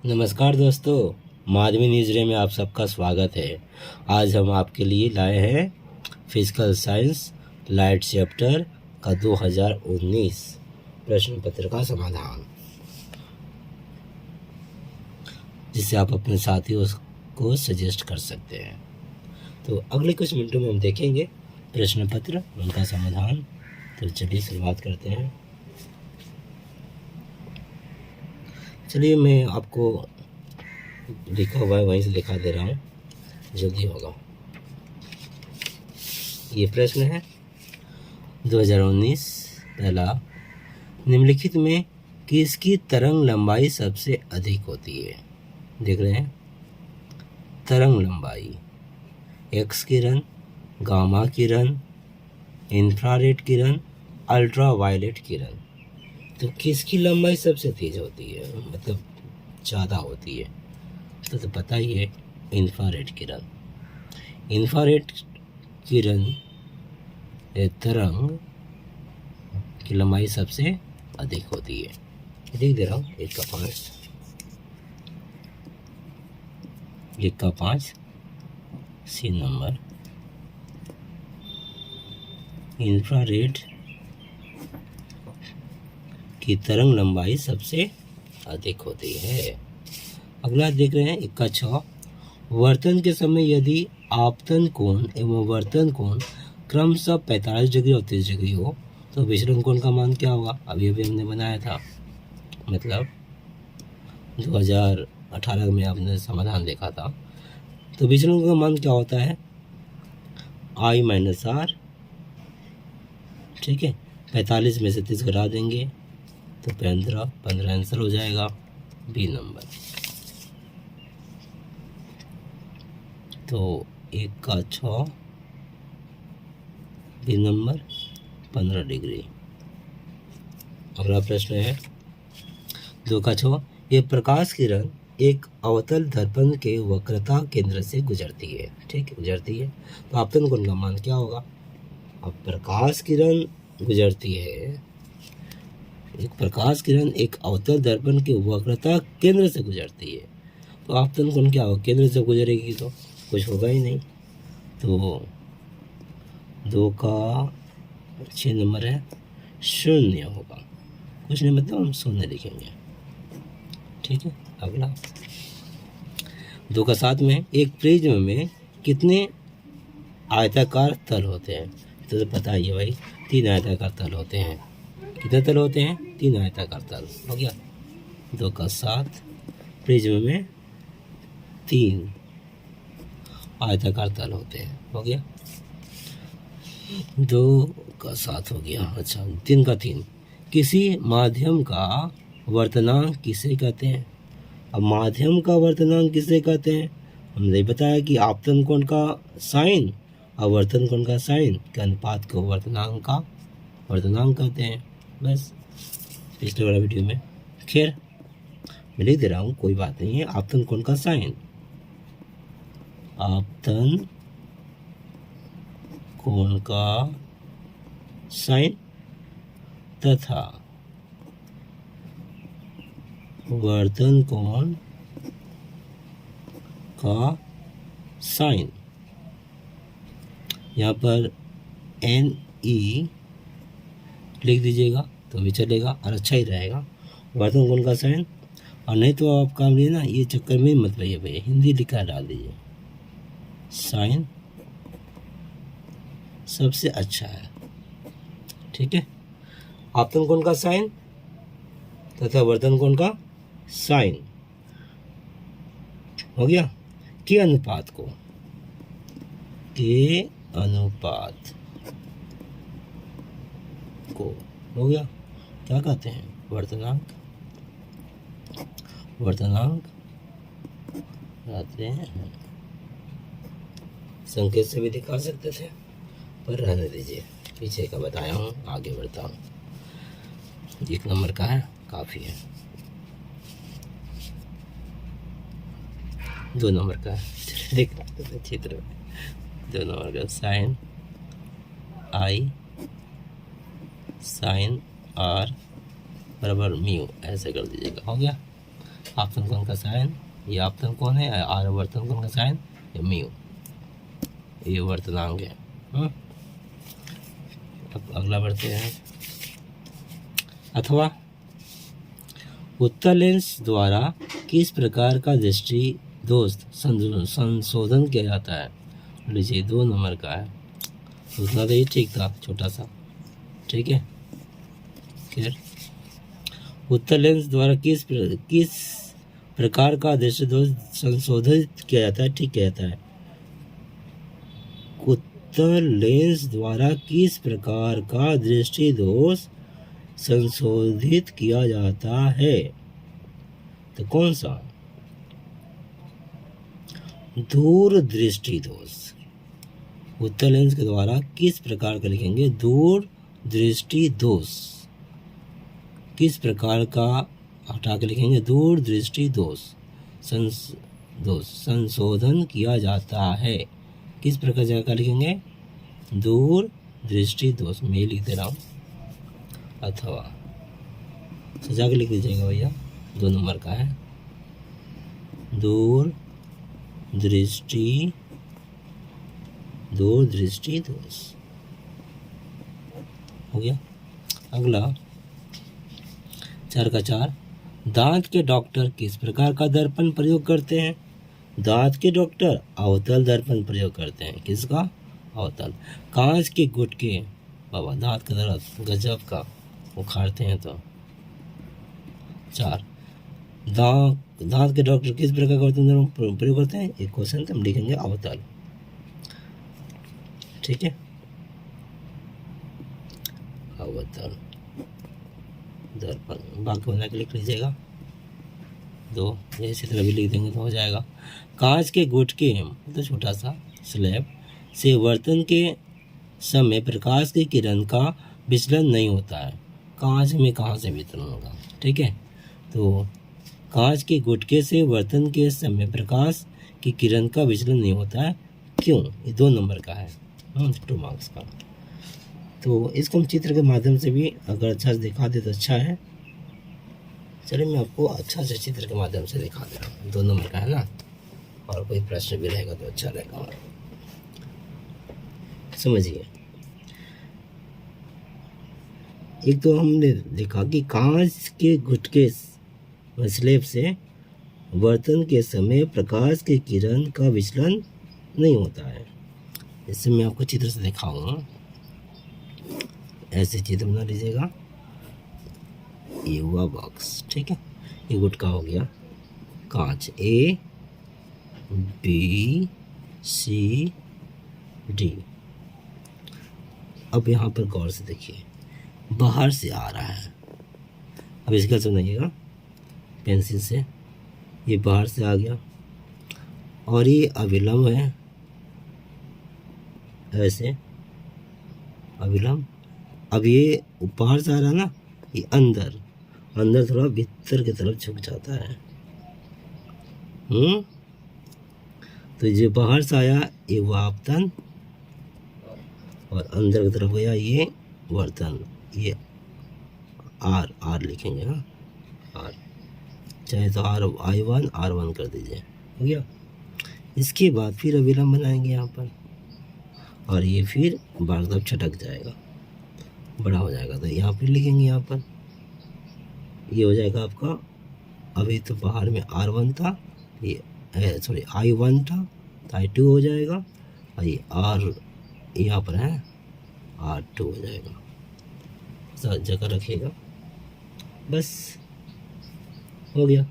नमस्कार दोस्तों, Madhavi news day में आप सबका स्वागत है। आज हम आपके लिए लाए हैं फिजिकल साइंस लाइट चैप्टर का 2019 प्रश्न पत्र का समाधान, जिसे आप अपने साथियों को सजेस्ट कर सकते हैं। तो अगले कुछ मिनटों में हम देखेंगे प्रश्न पत्र, उनका समाधान। तो चलिए शुरुआत करते हैं। चलिए, मैं आपको लिखा हुआ है वहीं से दिखा दे रहा हूँ, जल्दी होगा। ये प्रश्न है 2019 पहला, निम्नलिखित में किसकी तरंग लंबाई सबसे अधिक होती है? देख रहे हैं, तरंग लंबाई, एक्स किरण, गामा किरण, इंफ्रारेड किरण, अल्ट्रावायलेट किरण। तो किसकी लंबाई सबसे तेज होती है, मतलब ज़्यादा होती है? तो पता ही है, इंफ्रारेड किरण। इंफ्रारेड किरण तरंग की लंबाई सबसे अधिक होती है। लिख दे रहा हूँ 1 का 5, 1 का 5 सी नंबर। इंफ्रारेड की तरंग लंबाई सबसे अधिक होती है। अगला देख रहे हैं 1 का 6, वर्तन के समय यदि आपतन कोण एवं वर्तन कोण क्रमशः 45 डिग्री और 30 डिग्री हो तो विचलन कोण का मान क्या होगा? अभी हमने बनाया था, मतलब 2018 में आपने समाधान देखा था। तो विचलन का मान क्या होता है? I - R, ठीक है। 45 में से 30 घटा देंगे तो 15 आंसर हो जाएगा, बी नंबर। तो 1 का 6 बी नंबर 15 डिग्री। अगला प्रश्न है 2 का 6, ये प्रकाश किरण एक अवतल दर्पण के वक्रता केंद्र से गुजरती है, ठीक है, गुजरती है। तो आपतन कोण का मान क्या होगा? अब प्रकाश किरण गुजरती है, एक प्रकाश किरण एक अवतल दर्पण के वक्रता केंद्र से गुजरती है, तो आपतन कोण क्या होगा? केंद्र से गुजरेगी तो कुछ होगा ही नहीं। तो 2 का 6 नंबर है, 0 होगा। कुछ नहीं, मतलब हम 0 लिखेंगे, ठीक है। अगला 2 का 7 में, एक प्रिज्म में कितने आयताकार तल होते हैं? तो पता ही है भाई, 3 आयताकार तल होते हैं। कितने तल होते हैं? 3 आयताकार तल। हो गया। 2 का 7, प्रिज्म में 3 आयताकार तल होते हैं। हो गया, 2 का 7 हो गया। अच्छा, 3 का 3, किसी माध्यम का वर्तनांक किसे कहते हैं? अब माध्यम का वर्तनांक किसे कहते हैं? हमने बताया कि आपतन कोण का साइन और वर्तन कोण का साइन के अनुपात को वर्तनांक का वर्तनांक कहते हैं। बस, पिछले वाला वीडियो में, खैर मैं लिख दे रहा हूँ, कोई बात नहीं है। आपतन कोण का साइन, आपतन कोण का साइन तथा वर्तन कोण का साइन, यहाँ पर NE लिख दीजिएगा तो भी चलेगा और अच्छा ही रहेगा। वर्तन कोण का साइन, और नहीं तो आप काम लिए ना, ये चक्कर में मत रहिए भैया, हिंदी लिखा डाल दीजिए। साइन सबसे अच्छा है, ठीक है। आपतन कोण का साइन तथा वर्तन कोण का साइन हो गया, के अनुपात को, के अनुपात को हो गया, क्या कहते हैं? वर्तनांक, वर्तनांक कहते हैं। संकेत से भी दिखा सकते थे, पर रहने दीजिए, पीछे का बताया हूँ, आगे बढ़ता हूँ। 1 नंबर का है, काफ़ी है। 2 नंबर का है, देख चित्र में 2 नंबर का, साइन I साइन R बराबर म्यू, ऐसे कर दीजिएगा। हो गया। आपतन कोण का साइन, ये आपतन कोण है, आवर्तन कोण का साइन, ये म्यू, ये वर्तनांक है। अब अगला बढ़ते हैं। अथवा उत्तल लेंस द्वारा किस प्रकार का दृष्टि दोष संशोधन किया जाता है। लीजिए 2 नंबर का है, उतना तो ये ठीक था, छोटा सा, ठीक है। फिर उत्तल लेंस द्वारा किस प्रकार का दृष्टि दोष संशोधित किया जाता है, ठीक किया जाता है। उत्तल लेंस द्वारा किस प्रकार का दृष्टि दोष संशोधित किया जाता है, तो कौन सा, दूर दृष्टि दोष। उत्तल लेंस के द्वारा किस प्रकार का लिखेंगे, दूर दृष्टि दोष, किस प्रकार का हटा के लिखेंगे, दूर दृष्टि दोष संशोधन किया जाता है, किस प्रकार का लिखेंगे, दूर दृष्टि दोष। मैं लिख दे रहा हूँ, अथवा सजा के लिख दीजिएगा भैया, 2 नंबर का है, दूर दृष्टि दोष हो गया। अगला 4 का 4, दांत के डॉक्टर किस प्रकार का दर्पण प्रयोग करते हैं। दांत के डॉक्टर अवतल दर्पण प्रयोग करते हैं, किसका, अवतल। कांच के गुटके, बाबा दांत का दर्द गजब का उखाड़ते हैं तो। 4, दांत के डॉक्टर किस प्रकार का प्रयोग करते हैं, एक क्वेश्चन तो हम लिखेंगे अवतल, ठीक है, अवतल दर्पण। बाकी बना के लिख लीजिएगा 2, इसी तरह भी लिख देंगे तो हो जाएगा। कांच के गुटके तो छोटा सा स्लैब से बर्तन के समय प्रकाश की किरण का विचलन नहीं होता है। कांच में कहाँ से विचलन होगा, ठीक है। तो कांच के गुटके से बर्तन के समय प्रकाश की किरण का विचलन नहीं होता है, क्यों, ये 2 नंबर का है, 2 मार्क्स का। तो इसको हम चित्र के माध्यम से भी अगर अच्छा से दिखा दे तो अच्छा है। चलिए मैं आपको अच्छा से चित्र के माध्यम से दिखा दे रहा हूँ, 2 नंबर का है ना, और कोई प्रश्न भी रहेगा तो अच्छा रहेगा। समझिए, एक तो हमने देखा कि कांच के गुटके स्लैब से बर्तन के समय प्रकाश की किरण का विचलन नहीं होता है। इससे मैं आपको चित्र से दिखाऊंगा, ऐसे चित्र बना लीजिएगा, ये हुआ बॉक्स, ठीक है। ये गुटका हो गया कांच, A B C D। अब यहाँ पर गौर से देखिए, बाहर से आ रहा है, अब इसका सुनाइएगा पेंसिल से, ये बाहर से आ गया और ये अविलंब है, ऐसे अविलंब। अब ये बाहर से आ रहा है ना, ये अंदर थोड़ा भीतर की तरफ झुक जाता है। तो जो बाहर से आया ये वापतन, और अंदर की तरफ गया ये वर्तन। ये आर लिखेंगे ना, आर, चाहे तो I1 R1 कर दीजिए, हो गया। इसके बाद फिर अविलंब बनाएंगे यहाँ पर, और ये फिर बार तरफ छटक जाएगा, बड़ा हो जाएगा, तो यहाँ पर लिखेंगे, यहाँ पर ये हो जाएगा आपका। अभी तो बाहर में R1 था, ये सॉरी I1 था, तो I2 हो जाएगा, और ये R यहाँ पर है R2 हो जाएगा। सब जगह रखिएगा, बस हो गया।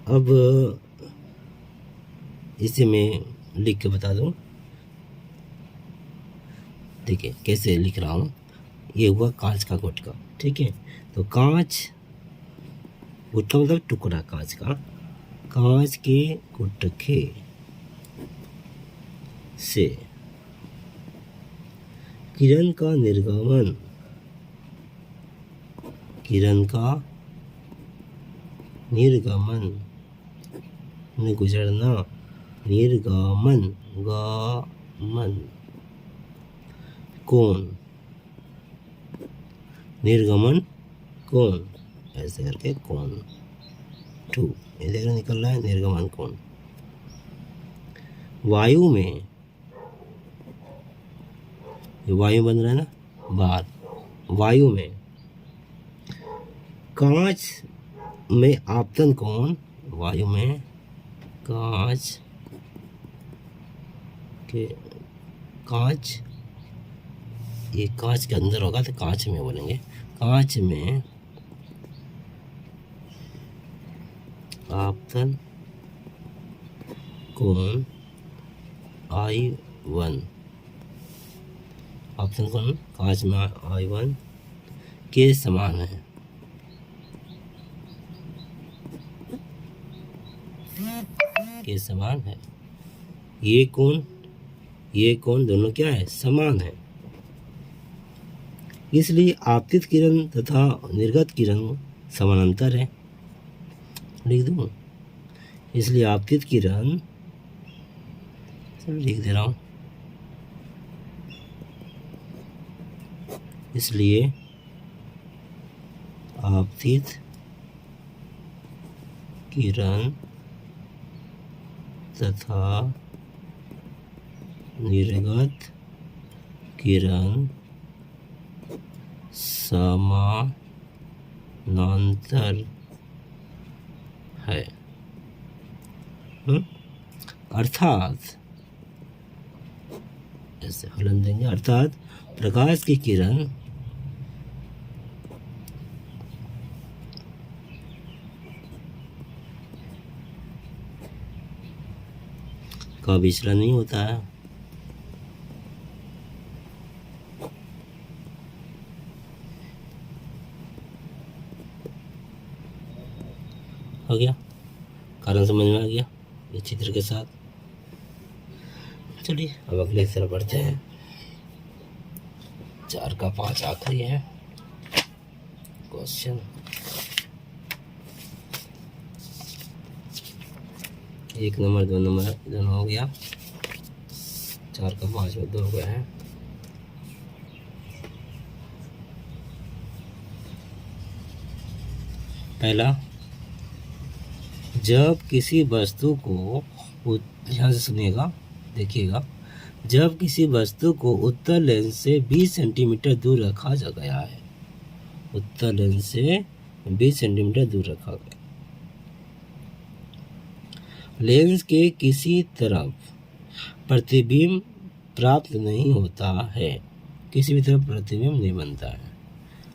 अब इसे मैं लिख के बता दूं, देखिए कैसे लिख रहा हूँ। ये हुआ कांच का गुटका, ठीक है। तो कांच, गुटका मतलब टुकड़ा कांच का, कांच के गुटके से किरण का निर्गमन, में गुजरना, गामन कोण, निर्गमन कोण, ऐसे करके कोण 2, ये देखो निकल रहा है निर्गमन कोण। वायु में, वायु बन रहा है ना बाहर, वायु में कांच में आपतन कोण, वायु में कांच के, कांच, ये कांच के अंदर होगा तो कांच में बोलेंगे, कांच में आपतन कोण I1, आपतन कोण कांच में I1 के समान है। के समान है। ये कोण दोनों क्या है, समान है। इसलिए आपतित किरण तथा निर्गत किरण समानांतर है। लिख दूँ, इसलिए आपतित किरण, लिख दे रहा हूँ, इसलिए आपतित किरण तथा निर्गत किरण समानांतर है। अर्थात, ऐसे हलन देंगे, अर्थात प्रकाश की किरण का विचलन नहीं होता है। हो गया, कारण समझ में आ गया ये चित्र के साथ। चलिए अब अगले तरफ बढ़ते हैं। 4 का 5 आखिरी है क्वेश्चन। एक नंबर 2 नंबर दोनों हो गया, 4 का 5 में 2 हो गया है। पहला, जब किसी वस्तु को, ध्यान से सुनिएगा, देखिएगा, जब किसी वस्तु को उत्तर लेंस से 20 सेंटीमीटर दूर रखा जा गया है, उत्तर लेंस से 20 सेंटीमीटर दूर रखा गया, लेंस के किसी तरफ प्रतिबिंब प्राप्त नहीं होता है, किसी भी तरफ प्रतिबिंब नहीं बनता है।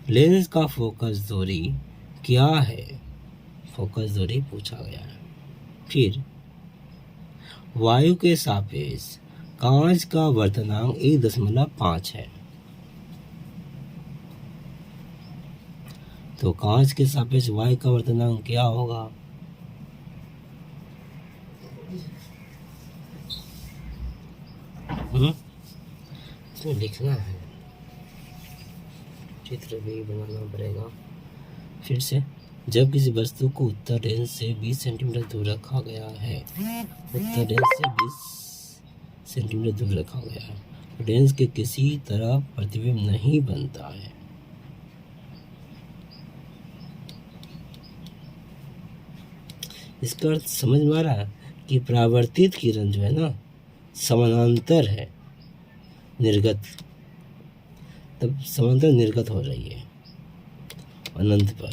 लेंस का फोकस दूरी क्या है, फोकस दूरी पूछा गया है। फिर वायु के सापेक्ष कांच का वर्तनांक 1.5 है, तो कांच के सापेक्ष वायु का वर्तनांक क्या होगा? तो लिखना है, चित्र भी बनाना पड़ेगा। फिर से, जब किसी वस्तु को उत्तर लेंस से 20 सेंटीमीटर दूर रखा गया है, उत्तर लेंस से 20 सेंटीमीटर दूर रखा गया है, लेंस के किसी तरफ प्रतिबिंब नहीं बनता है। इसका अर्थ समझ में आ रहा है कि परावर्तित किरण जो है ना समानांतर है निर्गत, तब समांतर निर्गत हो रही है अनंत पर,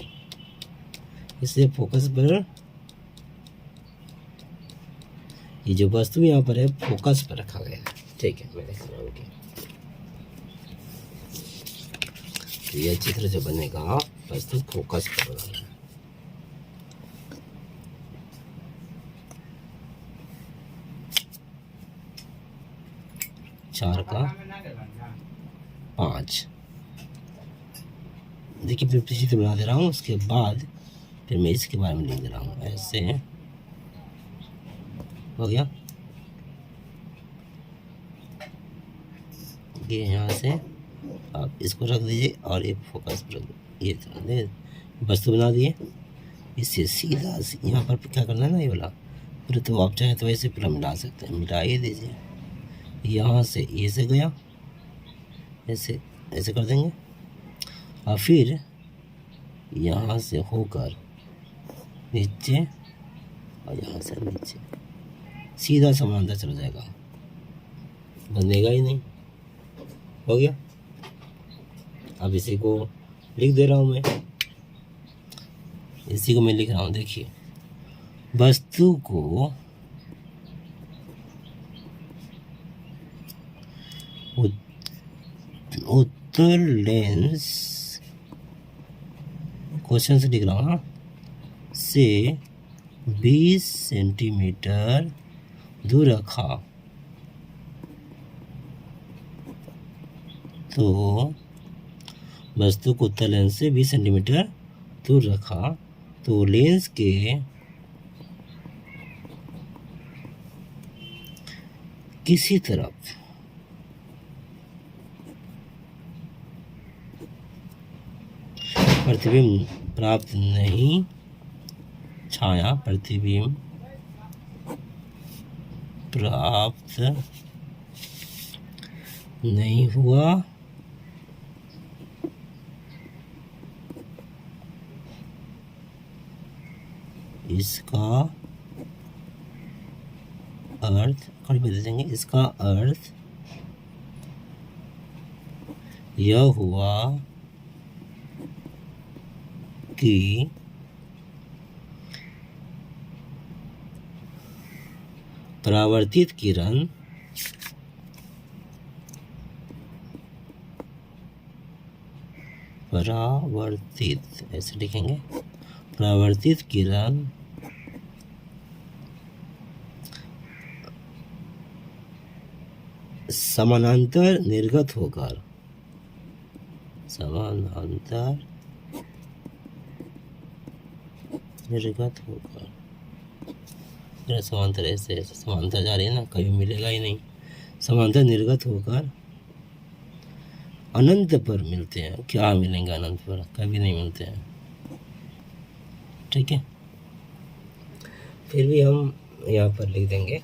इसलिए फोकस पर, ये जो वस्तु यहाँ पर है फोकस पर रखा गया है। ठीक है, मैं देख रहा हूँ कि यह चित्र जो बनेगा वस्तु फोकस पर बनाना है। चार का 5, देखिए फिर चित्र बना दे रहा हूँ, उसके बाद फिर मैं इसके बारे में लिख दे रहा हूँ। ऐसे हो गया, ये यहाँ से आप इसको रख दीजिए और ये फोकस पर ये वस्तु बना दिए। इससे सीधा यहाँ पर क्या करना है ना, ये वाला पूरा, तो आप चाहें तो ऐसे पूरा मिला सकते हैं, मिला ये दीजिए, यहाँ से ये से गया, ऐसे ऐसे कर देंगे। और फिर यहाँ से होकर नीचे और यहाँ से नीचे सीधा समांतर चला जाएगा, बनेगा ही नहीं। हो गया। अब इसी को लिख दे रहा हूँ मैं, इसी को मैं लिख रहा हूँ। देखिए, वस्तु को उत्तल लेंस, क्वेश्चन से लिख रहा हूँ, से 20 सेंटीमीटर दूर रखा तो वस्तु को उत्तल लेंस से 20 सेंटीमीटर दूर रखा तो लेंस के किसी तरफ प्रतिबिंब प्राप्त नहीं, छाया प्रतिबिंब प्राप्त नहीं हुआ, इसका अर्थ कड़ी बदल देंगे, इसका अर्थ यह हुआ कि परावर्तित किरण ऐसे लिखेंगे, परावर्तित किरण समानांतर निर्गत होकर समांतर ऐसे समांतर जा रही है ना, कभी मिलेगा ही नहीं। समांतर निर्गत होकर अनंत पर मिलते हैं। क्या मिलेंगे अनंत पर? कभी नहीं मिलते हैं। ठीक है, फिर भी हम यहाँ पर लिख देंगे,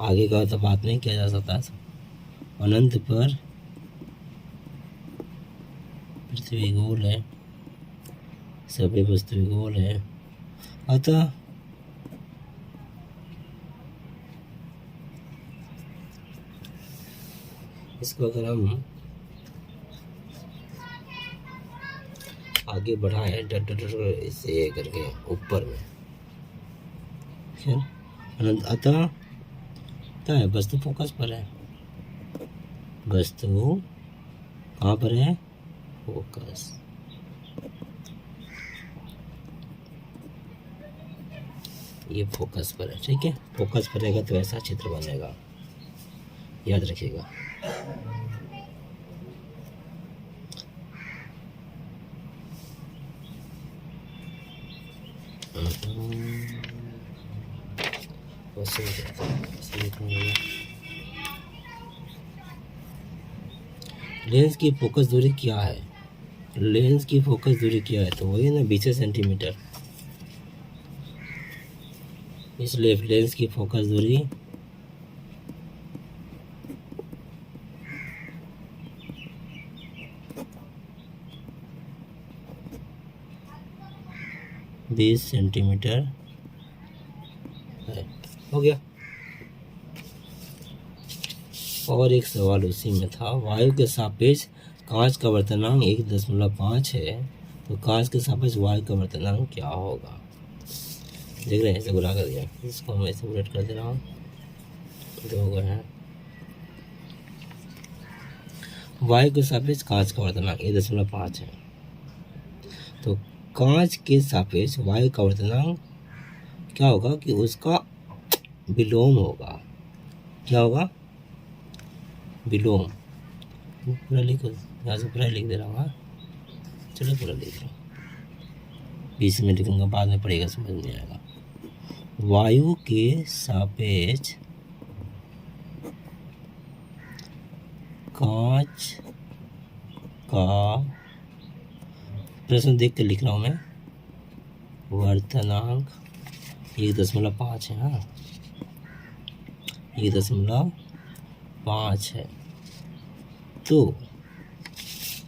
आगे का तो बात नहीं किया जा सकता। अनंत पर पृथ्वी गोल है, सभी वस्तु गोल है, अतः इसको अगर हम आगे बढ़ाएं इसे करके ऊपर में, अनंत, अतः क्या है, वस्तु फोकस पर है। वस्तु कहाँ पर है? फोकस। ये फोकस पर है। ठीक है, फोकस पर रहेगा तो ऐसा चित्र बनेगा, याद रखिएगा। लेंस की फोकस दूरी क्या है? लेंस की फोकस दूरी क्या है? तो वही ना 20 सेंटीमीटर। इसलिए लेंस की फोकस दूरी 20 सेंटीमीटर है। हो गया। और एक सवाल उसी में था, वायु के सापेक्ष कांच का वर्तनांक 1.5 है, तो कांच के सापेक्ष वायु का वर्तनांक क्या होगा? देख रहे हैं, ऐसे बुला कर दिया, इसको मैं ऐसे उलट कर दे रहा हूँ, 2 गए हैं। वायु के सापेक्ष कांच का वर्तनांक 1.5 है, तो कांच के सापेक्ष वायु का वर्तनांक क्या होगा कि उसका विलोम होगा। क्या होगा? विलोम। पूरा लिखो, यहाँ से पूरा लिख दे रहा हूँ। हाँ, चलो पूरा लिख रहा हूँ, बीच में लिखूंगा, बाद में पढ़ेगा, समझ में आएगा। वायु के सापेक्ष कांच का, प्रश्न देख कर लिख रहा हूँ मैं, वर्तनांक 1.5 है। हाँ, 1.5 है, तो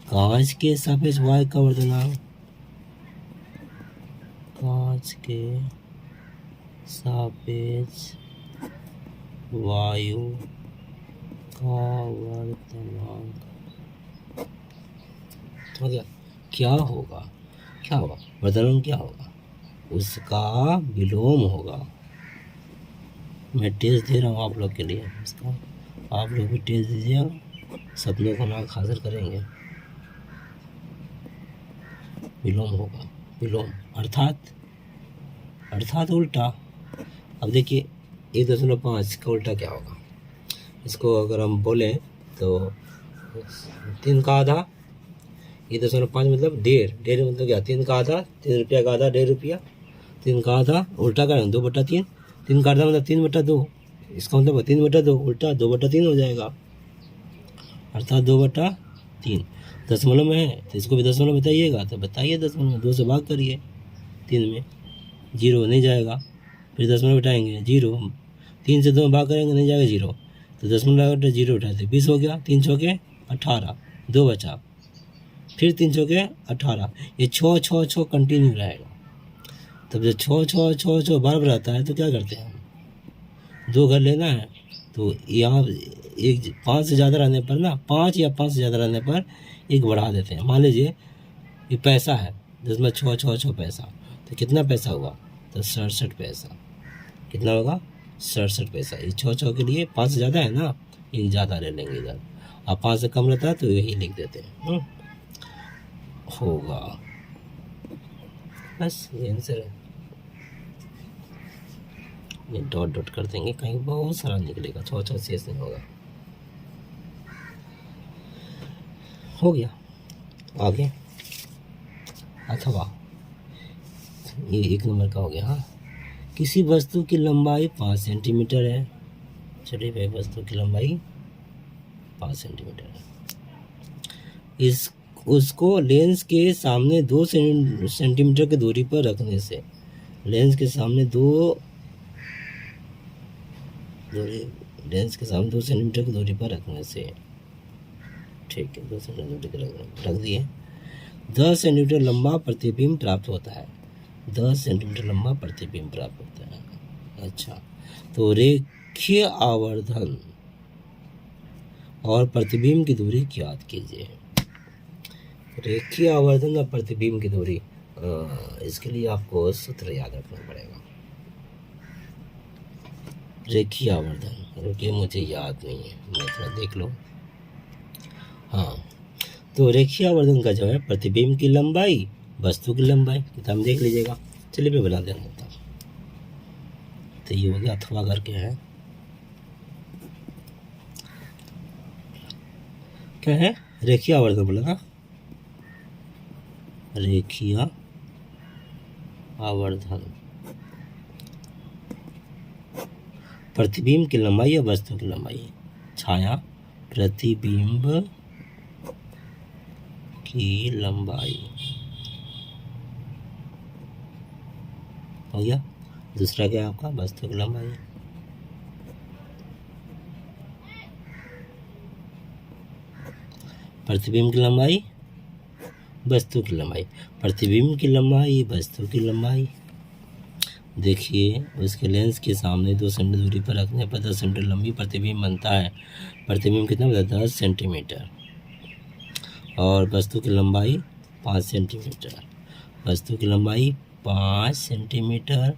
कांच के सापेक्ष वायु का वर्तनांक 5 के सापेक्ष वायु का वर्तमान हो गया। क्या होगा वर्तमान क्या होगा? उसका विलोम होगा। मैं टेस्ट दे रहा हूँ आप लोग के लिए, इसका आप लोग भी टेस्ट दीजिएगा, सपनों को ना हासिल करेंगे। विलोम होगा, विलोम अर्थात उल्टा। अब देखिए 1.5 का उल्टा क्या होगा? इसको अगर हम बोलें तो 3 का आधा, 1.5 मतलब डेढ़ मतलब क्या? 3 का आधा, 3 रुपया का आधा 1.5 रुपया, 3 का आधा उल्टा का 2/3, 3 का आधा मतलब 3/2, इसका मतलब 3/2 उल्टा 2/3 हो जाएगा, अर्थात 2/3। दशमलव में है तो इसको भी दशमलव बताइएगा, तो बताइए दशमलव 2 से भाग करिए 3 में, 0 नहीं जाएगा, फिर दशमलव उठाएंगे 0, 3 से 2 में भाग करेंगे नहीं जाएगा 0, तो दशमलव 0 उठाते 20 हो गया, 3 चौके 18, 2 बचा, फिर 3 चौके 18, ये 6 कंटिन्यू रहेगा। तब जब 6 बार रहता है तो क्या करते हैं हम, 2 घर लेना है तो यहाँ 5 से ज़्यादा रहने पर ना, 5 या 5 से ज़्यादा रहने पर 1 बढ़ा देते हैं। मान लीजिए ये पैसा है, जिसमें 6 पैसा, तो कितना पैसा हुआ? तो 67 पैसा। कितना होगा? 67 पैसा। ये 6 के लिए 5 से ज़्यादा है ना, 1 ज़्यादा ले लेंगे इधर, अब 5 से कम रहता है तो यही लिख देते हैं, होगा। बस ये आंसर है। ये डॉट कर देंगे, कहीं बहुत सारा निकलेगा, 6 शेष नहीं होगा। हो गया। आगे अथवा ये 1 नंबर का हो गया। हाँ, किसी वस्तु की लंबाई 5 सेंटीमीटर है। चलिए भाई, वस्तु की लंबाई 5 सेंटीमीटर है। उसको लेंस के सामने 2 सेंटीमीटर की दूरी पर रखने से, लेंस के सामने 2 सेंटीमीटर की दूरी पर रखने से, ठीक है, 2 सेंटीमीटर रख दिए, 10 सेंटीमीटर लंबा प्रतिबिंब प्राप्त होता है। 10 सेंटीमीटर लंबा प्रतिबिंब प्राप्त होता है। अच्छा, तो रेखीय आवर्धन और प्रतिबिंब की दूरी ज्ञात कीजिए। रेखीय आवर्धन और प्रतिबिंब की दूरी, इसके लिए आपको सूत्र याद रखना पड़ेगा। रेखीय आवर्धन, रुकिए मुझे याद नहीं है, मैं थोड़ा देख लो। हाँ, तो रेखीय आवर्धन का जो है प्रतिबिंब की लंबाई, वस्तु की लंबाई, किताब देख लीजिएगा। चलिए मैं बना देना होता, तो ये हो गया अथवा करके है, क्या है? रेखीय आवर्धन बोला ना, रेखीय आवर्धन, प्रतिबिंब की लंबाई या वस्तु की लंबाई, छाया प्रतिबिंब की लंबाई हो गया। दूसरा क्या है आपका? वस्तु की लंबाई। प्रतिबिंब की लंबाई, वस्तु की लंबाई, प्रतिबिंब की लंबाई, वस्तु की लंबाई। देखिए, उसके लेंस के सामने 2 सेंटीमीटर दूरी पर रखने पर 10 सेंटीमीटर लंबी प्रतिबिंब बनता है। प्रतिबिंब कितना बनता है? 10 सेंटीमीटर। और वस्तु की लंबाई 5 सेंटीमीटर। वस्तु की लंबाई 5 सेंटीमीटर,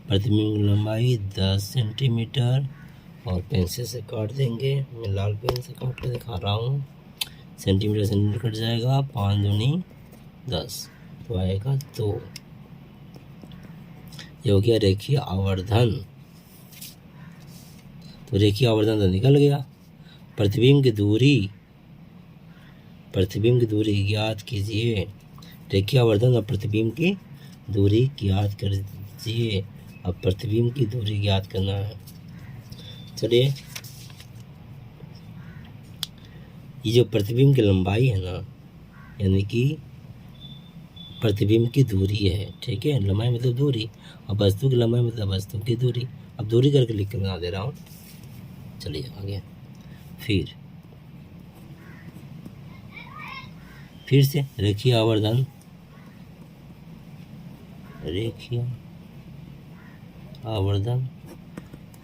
प्रतिबिंब की लंबाई 10 सेंटीमीटर। और पेंसिल से काट देंगे, मैं लाल पेन से काट के दिखा रहा हूँ। सेंटीमीटर कट जाएगा, 5 दूनी 10, तो आएगा 2। ये हो गया रेखीय आवर्धन। तो रेखीय आवर्धन तो निकल गया। प्रतिबिंब की दूरी ज्ञात कीजिए। रेखीय आवर्धन और प्रतिबिंब की दूरी ज्ञात कर दीजिए। अब प्रतिबिंब की दूरी ज्ञात करना है। चलिए, ये जो प्रतिबिंब की लंबाई है ना, यानी कि प्रतिबिंब की दूरी है, ठीक है, लंबाई मतलब दूरी, और वस्तु की लंबाई मतलब वस्तु की दूरी। अब दूरी करके लिख कर बना दे रहा हूँ। चलिए आगे, फिर से रेखीय आवर्धन, रेखीय आवर्धन।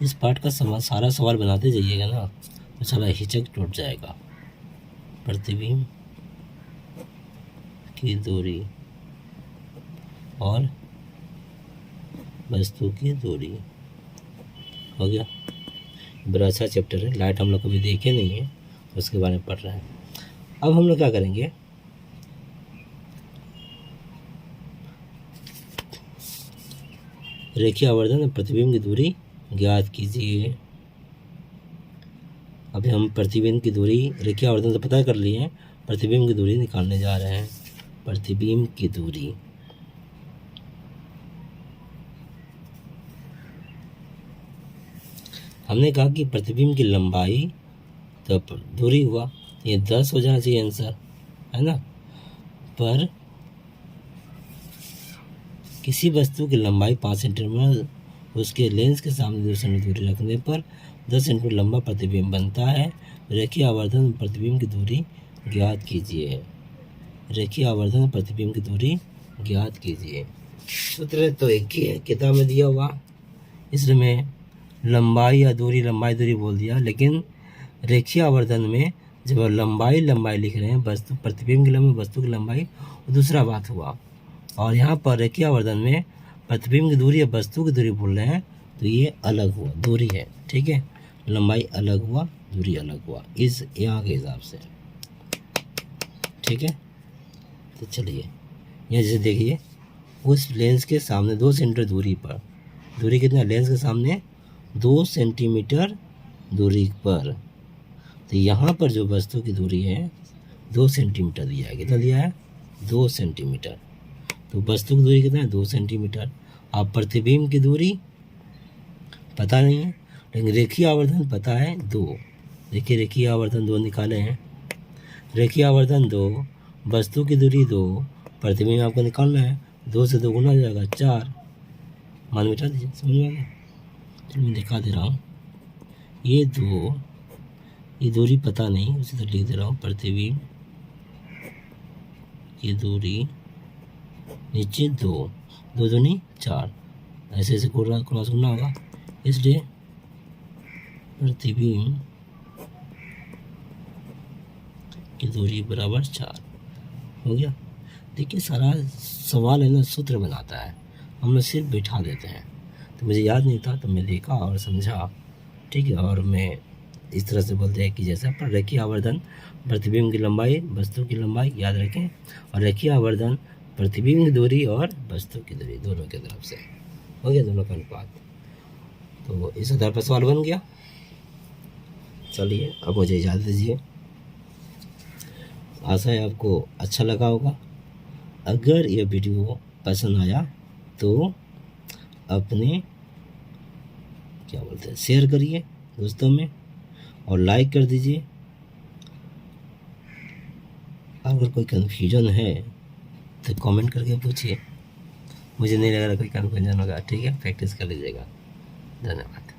इस पाठ का सारा सवाल बनाते जाइएगा ना तो सारा हिचक टूट जाएगा। प्रतिबिंब की दूरी और वस्तु की दूरी। हो गया। बड़ा अच्छा चैप्टर है। लाइट हम लोग कभी देखे नहीं है, उसके बारे में पढ़ रहे हैं। अब हम लोग क्या करेंगे, रेखीय आवर्धन और प्रतिबिंब की दूरी ज्ञात कीजिए। अभी हम प्रतिबिंब की दूरी, रेखीय आवर्धन तो पता कर लिए हैं, प्रतिबिंब की दूरी निकालने जा रहे हैं। प्रतिबिंब की दूरी, हमने कहा कि प्रतिबिंब की लंबाई तो दूरी हुआ, ये 10 हो जाना चाहिए आंसर, है ना। पर किसी वस्तु की लंबाई 5 सेंटीमीटर, उसके लेंस के सामने 2 सेंटीमीटर दूरी रखने पर 10 सेंटीमीटर लंबा प्रतिबिंब बनता है। रेखीय आवर्धन प्रतिबिंब की दूरी ज्ञात कीजिए। रेखीय आवर्धन प्रतिबिंब की दूरी ज्ञात कीजिए। सूत्र तो एक ही है, किताब में दिया हुआ, इसमें लंबाई या दूरी, लंबाई दूरी बोल दिया, लेकिन रेखीय आवर्धन में जब लंबाई लिख रहे हैं, वस्तु प्रतिबिंब की लंबाई, वस्तु की लंबाई, दूसरा बात हुआ। और यहाँ पर रेखीय आवर्धन में प्रतिबिंब की दूरी या वस्तु की दूरी बोल रहे हैं, तो ये अलग हुआ, दूरी है, ठीक है। लंबाई अलग हुआ, दूरी अलग हुआ, इस यहाँ के हिसाब से, ठीक है। तो चलिए यहाँ जैसे देखिए, उस लेंस के सामने 2 सेंटीमीटर दूरी पर, दूरी कितना, लेंस के सामने 2 सेंटीमीटर दूरी पर, तो यहाँ पर जो वस्तु की दूरी है 2 सेंटीमीटर दिया है। कितना दिया है, 2 सेंटीमीटर। तो वस्तु की दूरी कितना है, 2 सेंटीमीटर। आप प्रतिबिंब की दूरी पता नहीं है, लेकिन रेखीय आवर्धन पता है 2। देखिए रेखीय आवर्धन 2 निकाले हैं, रेखीय आवर्धन 2, वस्तु की दूरी 2, प्रतिबिंब आपको निकालना है, 2 से 2 गुना हो जाएगा 4, मान मिटा दीजिए, समझ में आ गया। चलिए मैं दिखा दे रहा हूँ, ये 2, ये दूरी पता नहीं, उसे तो लिख दे रहा हूँ, प्रतिबिंब की दूरी नीचे 2, 2 दूनी 4, ऐसे ऐसे क्रॉस करना होगा, इसलिए प्रतिबिंब की दूरी बराबर 4 हो गया। देखिए सारा सवाल है ना सूत्र बनाता है, हम लोग सिर्फ बैठा देते हैं। तो मुझे याद नहीं था, तो मैं देखा और समझा, ठीक है। और मैं इस तरह से बोलते हैं कि जैसा पर रेखीय आवर्धन प्रतिबिंब की लंबाई, वस्तु की लंबाई याद रखें, और रेखीय आवर्धन प्रतिबिंब की दूरी और वस्तु की दूरी दोनों की तरफ से हो गया, दोनों का अनुपात। तो इस आधार पर सवाल बन गया। चलिए अब मुझे इजाज़त दीजिए। आशा है आपको अच्छा लगा होगा। अगर ये वीडियो पसंद आया तो अपने क्या बोलते हैं, शेयर करिए दोस्तों में, और लाइक कर दीजिए। अगर कोई कन्फ्यूजन है तो कमेंट करके पूछिए, मुझे नहीं लग रहा कोई कन्फ्यूजन होगा, ठीक है। प्रैक्टिस कर लीजिएगा। धन्यवाद।